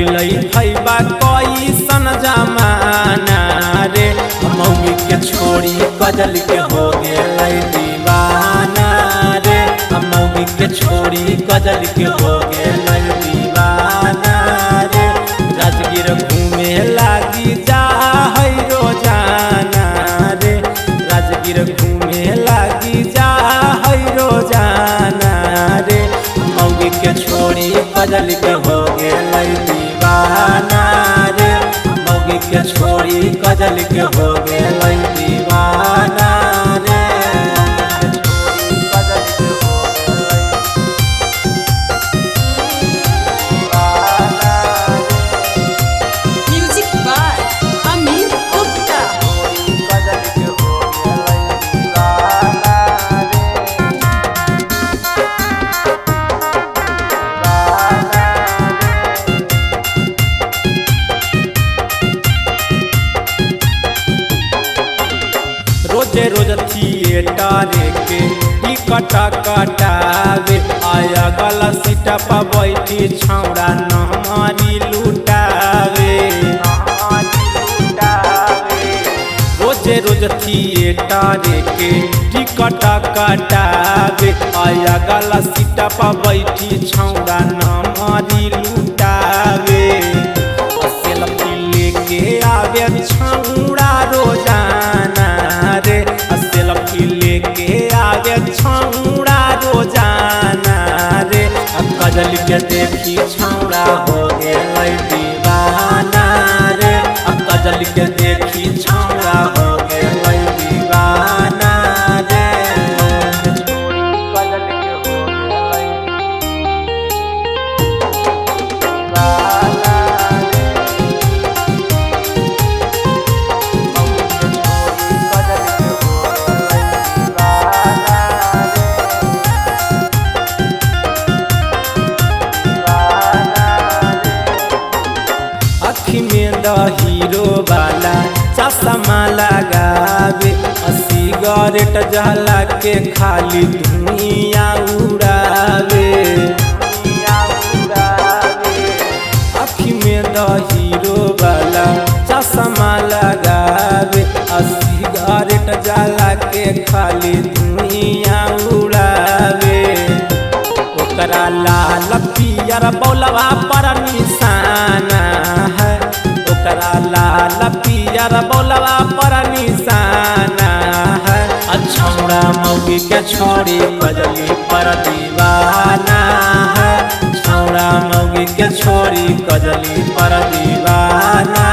कैलई भैबा कैसन जमाना रे मौगी के छोड़ी कजल के हो गेलै दीवाना रे मौगी के छोड़ी कजल के हो गेलै दीवाना रे राजगीर घूमे लागी जा है रोजाना रे राजगीर घूमे लागी जा है रोजाना रे मौगी के छोड़ी कजल के हो गेलै दीवाना रे मौगी के छोड़ी कजल के हो गेलै दीवाना रे म्यूजिक बाय अमित गुप्ता। रोजे रोज थिएटर के टिकट कटावे आया गला सीटा पर बैठी छौड़ा नहमारी लुटावे रोजे रोज थिएटर के टिकट कटावे आया गला सीटा पर बैठी छौड़ा नहमारी लुटावे सेल्फी लेके आवे छौड़ा रोजाना रे सेल्फी लेके आवे छौड़ा रोजाना रे कजल के देखी छौड़ा हो गेलै दीवाना रे कजल के देखी छौड़ा हो गेलै दीवाना रे कजल के हो गेलै दीवाना अखी में द हीरो वाला चश्मा लगावे सिगरेट जला के खाली दुनिया उड़ावे अखी में द हीरो वाला चश्मा लगावे सिगरेट जला के खाली दुनिया उड़ावे ओकरा लाल पियर बौलवा पर निशाना है ओकरा लाल पियर बौलवा पर निशाना है छौड़ा मौगी के छोड़ी कजली पर दीवाना है छौड़ा मौगी के छोड़ी कजली पर दीवाना